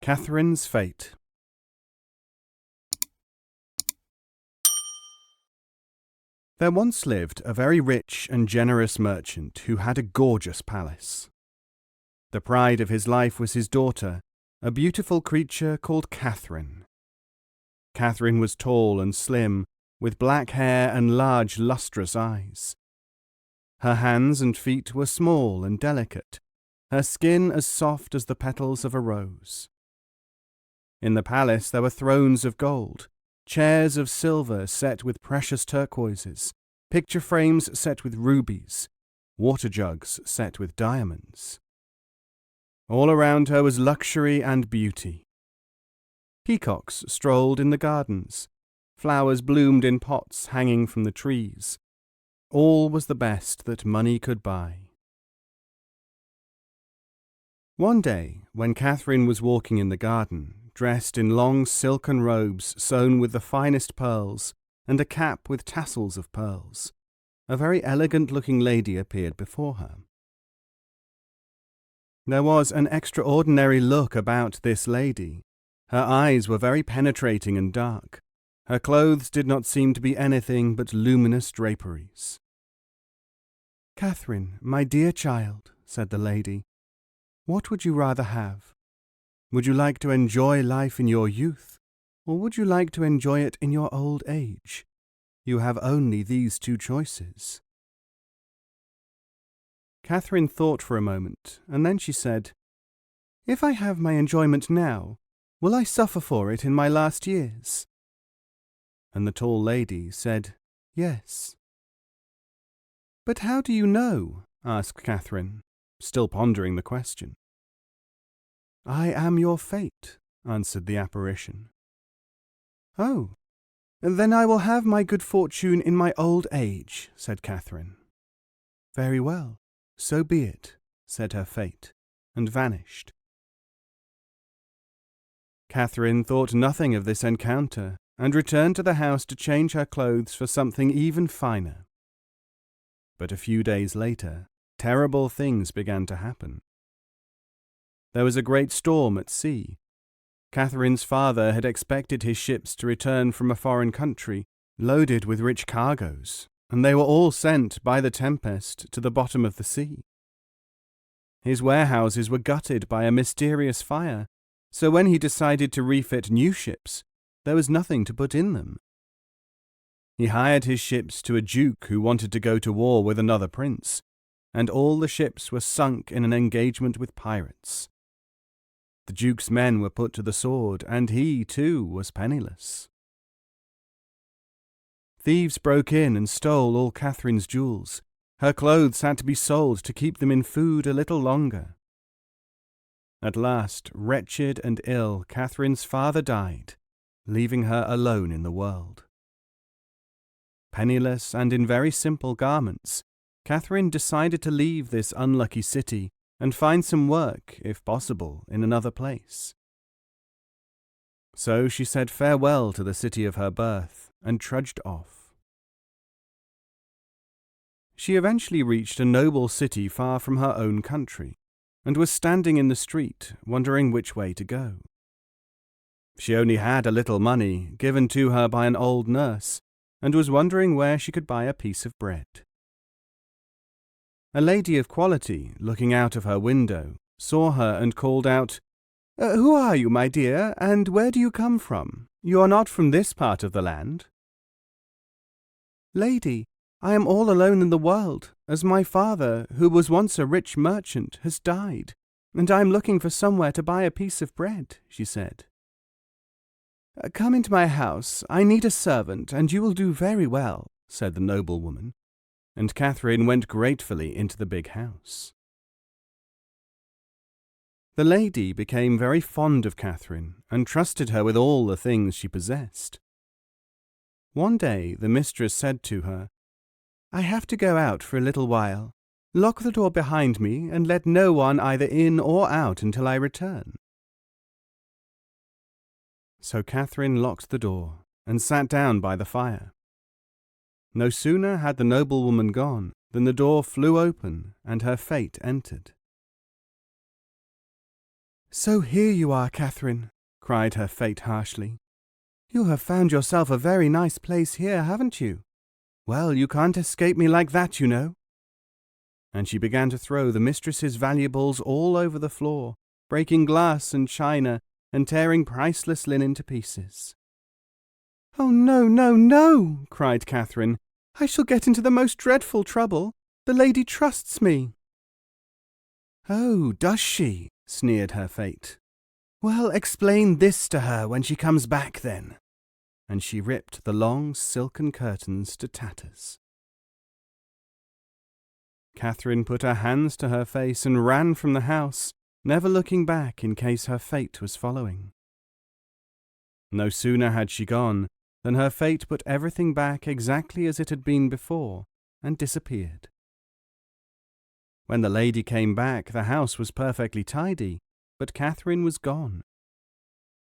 Catherine's Fate. There once lived a very rich and generous merchant who had a gorgeous palace. The pride of his life was his daughter, a beautiful creature called Catherine. Catherine was tall and slim, with black hair and large lustrous eyes. Her hands and feet were small and delicate, her skin as soft as the petals of a rose. In the palace there were thrones of gold, chairs of silver set with precious turquoises, picture frames set with rubies, water jugs set with diamonds. All around her was luxury and beauty. Peacocks strolled in the gardens, flowers bloomed in pots hanging from the trees. All was the best that money could buy. One day, when Catherine was walking in the garden, dressed in long silken robes sewn with the finest pearls and a cap with tassels of pearls, a very elegant-looking lady appeared before her. There was an extraordinary look about this lady. Her eyes were very penetrating and dark. Her clothes did not seem to be anything but luminous draperies. "Catherine, my dear child," said the lady, "what would you rather have? Would you like to enjoy life in your youth, or would you like to enjoy it in your old age? You have only these two choices." Catherine thought for a moment, and then she said, "If I have my enjoyment now, will I suffer for it in my last years?" And the tall lady said, "Yes." "But how do you know?" asked Catherine, still pondering the question. "I am your fate," answered the apparition. "Oh, then I will have my good fortune in my old age," said Catherine. "Very well, so be it," said her fate, and vanished. Catherine thought nothing of this encounter, and returned to the house to change her clothes for something even finer. But a few days later, terrible things began to happen. There was a great storm at sea. Catherine's father had expected his ships to return from a foreign country, loaded with rich cargoes, and they were all sent by the tempest to the bottom of the sea. His warehouses were gutted by a mysterious fire, so when he decided to refit new ships, there was nothing to put in them. He hired his ships to a duke who wanted to go to war with another prince, and all the ships were sunk in an engagement with pirates. The duke's men were put to the sword, and he, too, was penniless. Thieves broke in and stole all Catherine's jewels. Her clothes had to be sold to keep them in food a little longer. At last, wretched and ill, Catherine's father died, leaving her alone in the world. Penniless and in very simple garments, Catherine decided to leave this unlucky city and find some work, if possible, in another place. So she said farewell to the city of her birth and trudged off. She eventually reached a noble city far from her own country, and was standing in the street, wondering which way to go. She only had a little money, given to her by an old nurse, and was wondering where she could buy a piece of bread. A lady of quality, looking out of her window, saw her and called out, "Who are you, my dear, and where do you come from? You are not from this part of the land." "Lady, I am all alone in the world, as my father, who was once a rich merchant, has died, and I am looking for somewhere to buy a piece of bread," she said. "Come into my house. I need a servant, and you will do very well," said the noblewoman, and Catherine went gratefully into the big house. The lady became very fond of Catherine and trusted her with all the things she possessed. One day the mistress said to her, "I have to go out for a little while. Lock the door behind me and let no one either in or out until I return." So Catherine locked the door and sat down by the fire. No sooner had the noblewoman gone than the door flew open and her fate entered. "So here you are, Catherine," cried her fate harshly. "You have found yourself a very nice place here, haven't you? Well, you can't escape me like that, you know." And she began to throw the mistress's valuables all over the floor, breaking glass and china and tearing priceless linen to pieces. "Oh, no, no, no!" cried Catherine. "I shall get into the most dreadful trouble. The lady trusts me." "Oh, does she?" sneered her fate. "Well, explain this to her when she comes back, then." And she ripped the long silken curtains to tatters. Catherine put her hands to her face and ran from the house, never looking back in case her fate was following. No sooner had she gone than her fate put everything back exactly as it had been before and disappeared. When the lady came back, the house was perfectly tidy, but Catherine was gone.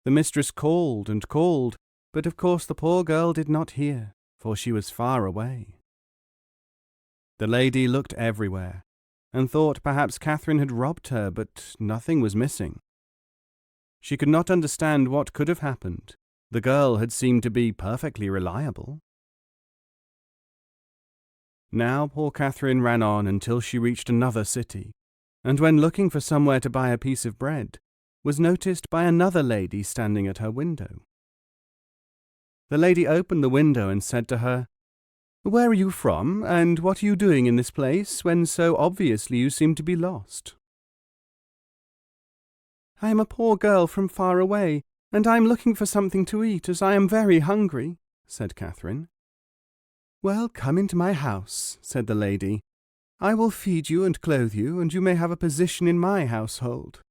The mistress called and called, but of course the poor girl did not hear, for she was far away. The lady looked everywhere, and thought perhaps Catherine had robbed her, but nothing was missing. She could not understand what could have happened. The girl had seemed to be perfectly reliable. Now poor Catherine ran on until she reached another city, and when looking for somewhere to buy a piece of bread, was noticed by another lady standing at her window. The lady opened the window and said to her, "Where are you from, and what are you doing in this place, when so obviously you seem to be lost?" "I am a poor girl from far away, and I am looking for something to eat, as I am very hungry," said Catherine. "Well, come into my house," said the lady. "I will feed you and clothe you, and you may have a position in my household."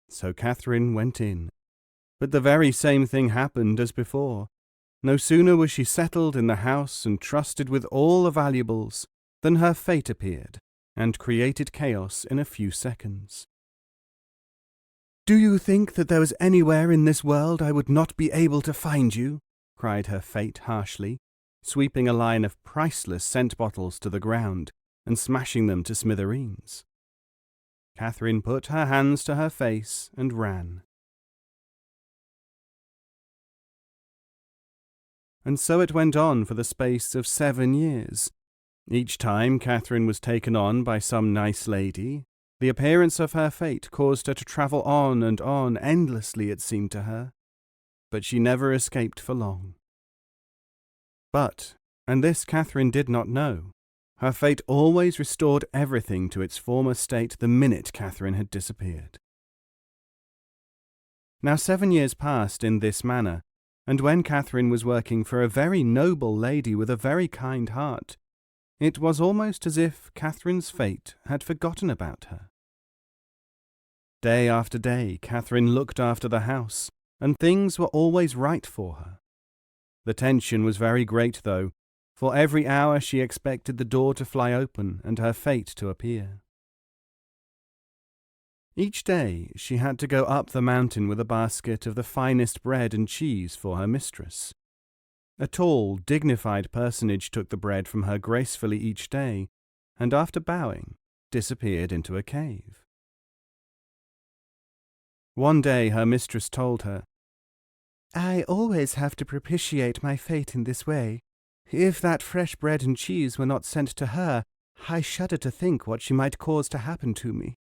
So Catherine went in, but the very same thing happened as before. No sooner was she settled in the house and trusted with all the valuables than her fate appeared and created chaos in a few seconds. "Do you think that there was anywhere in this world I would not be able to find you?" cried her fate harshly, sweeping a line of priceless scent bottles to the ground and smashing them to smithereens. Catherine put her hands to her face and ran. And so it went on for the space of 7 years. Each time Catherine was taken on by some nice lady, the appearance of her fate caused her to travel on and on endlessly, it seemed to her. But she never escaped for long. But, and this Catherine did not know, her fate always restored everything to its former state the minute Catherine had disappeared. Now 7 years passed in this manner, and when Catherine was working for a very noble lady with a very kind heart, it was almost as if Catherine's fate had forgotten about her. Day after day, Catherine looked after the house, and things were always right for her. The tension was very great, though, for every hour she expected the door to fly open and her fate to appear. Each day she had to go up the mountain with a basket of the finest bread and cheese for her mistress. A tall, dignified personage took the bread from her gracefully each day, and after bowing, disappeared into a cave. One day her mistress told her, "I always have to propitiate my fate in this way. If that fresh bread and cheese were not sent to her, I shudder to think what she might cause to happen to me."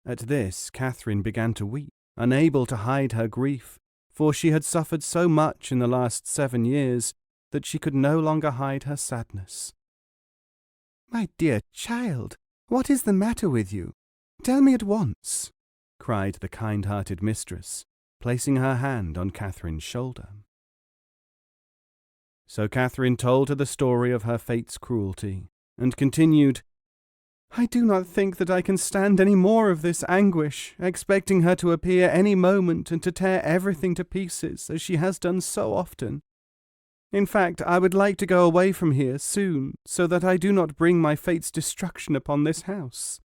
At this, Catherine began to weep, unable to hide her grief, for she had suffered so much in the last 7 years that she could no longer hide her sadness. "My dear child, what is the matter with you? Tell me at once," cried the kind-hearted mistress, placing her hand on Catherine's shoulder. So Catherine told her the story of her fate's cruelty, and continued, "I do not think that I can stand any more of this anguish, expecting her to appear any moment and to tear everything to pieces, as she has done so often. In fact, I would like to go away from here soon, so that I do not bring my fate's destruction upon this house."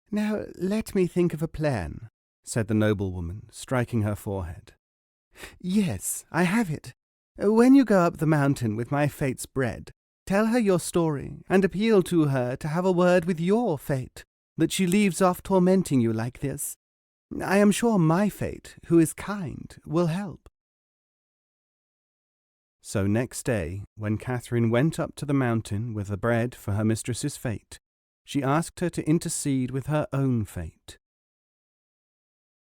"Now let me think of a plan," said the noblewoman, striking her forehead. "Yes, I have it. When you go up the mountain with my fate's bread, tell her your story and appeal to her to have a word with your fate, that she leaves off tormenting you like this. I am sure my fate, who is kind, will help." So next day, when Catherine went up to the mountain with the bread for her mistress's fate, she asked her to intercede with her own fate.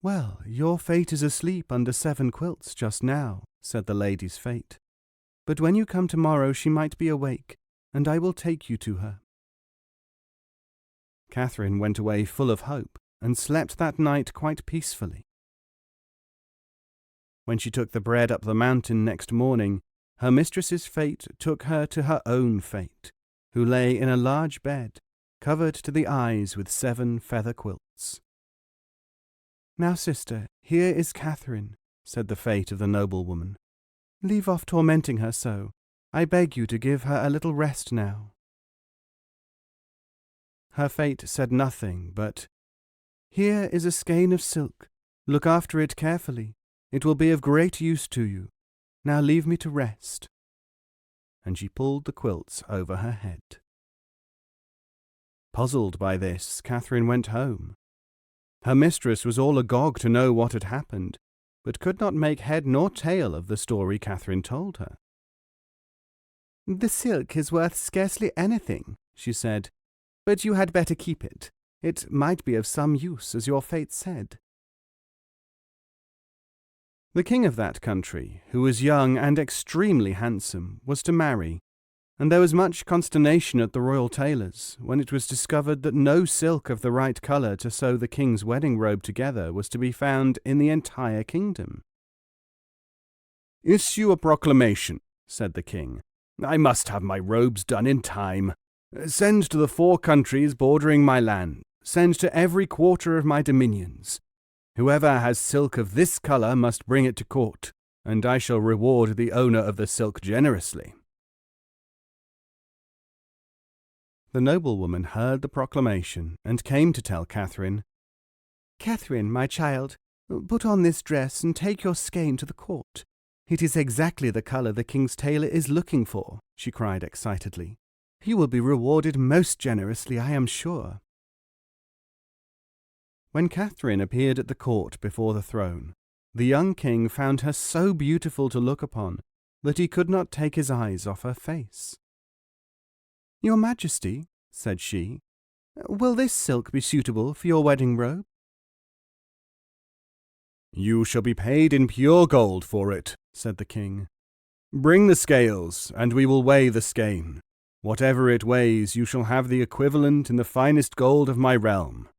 "Well, your fate is asleep under 7 quilts just now," said the lady's fate. "But when you come tomorrow she might be awake, and I will take you to her." Catherine went away full of hope, and slept that night quite peacefully. When she took the bread up the mountain next morning, her mistress's fate took her to her own fate, who lay in a large bed, covered to the eyes with 7 feather quilts. "Now, sister, here is Catherine," said the fate of the noblewoman. "Leave off tormenting her so. I beg you to give her a little rest now." Her fate said nothing but, "Here is a skein of silk. Look after it carefully. It will be of great use to you. Now leave me to rest." And she pulled the quilts over her head. Puzzled by this, Catherine went home. Her mistress was all agog to know what had happened, but could not make head nor tail of the story Catherine told her. "The silk is worth scarcely anything," she said, "but you had better keep it. It might be of some use, as your fate said." The king of that country, who was young and extremely handsome, was to marry, and there was much consternation at the royal tailors when it was discovered that no silk of the right colour to sew the king's wedding robe together was to be found in the entire kingdom. "Issue a proclamation," said the king. "I must have my robes done in time. Send to the 4 countries bordering my land. Send to every quarter of my dominions. Whoever has silk of this colour must bring it to court, and I shall reward the owner of the silk generously." The noblewoman heard the proclamation and came to tell Catherine, "Catherine, my child, put on this dress and take your skein to the court. It is exactly the colour the king's tailor is looking for," she cried excitedly. "You will be rewarded most generously, I am sure." When Catherine appeared at the court before the throne, the young king found her so beautiful to look upon that he could not take his eyes off her face. "Your Majesty," said she, "will this silk be suitable for your wedding robe?" "You shall be paid in pure gold for it," said the king. "Bring the scales, and we will weigh the skein. Whatever it weighs, you shall have the equivalent in the finest gold of my realm."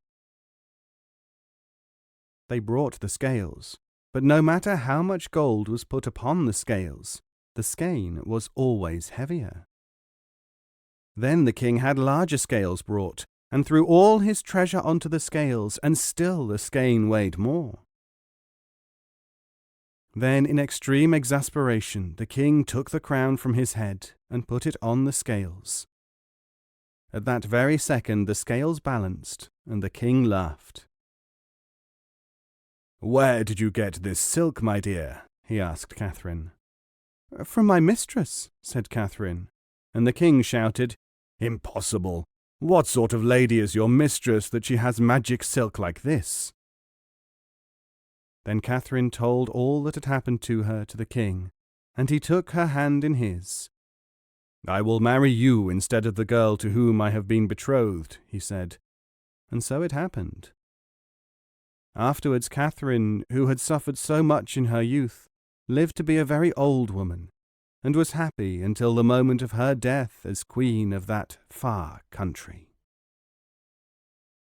They brought the scales, but no matter how much gold was put upon the scales, the skein was always heavier. Then the king had larger scales brought, and threw all his treasure onto the scales, and still the skein weighed more. Then, in extreme exasperation, the king took the crown from his head and put it on the scales. At that very second the scales balanced, and the king laughed. "Where did you get this silk, my dear?" he asked Catherine. "From my mistress," said Catherine, and the king shouted, "Impossible! What sort of lady is your mistress that she has magic silk like this?" Then Catherine told all that had happened to her to the king, and he took her hand in his. "I will marry you instead of the girl to whom I have been betrothed," he said, and so it happened. Afterwards Catherine, who had suffered so much in her youth, lived to be a very old woman, and was happy until the moment of her death as queen of that far country.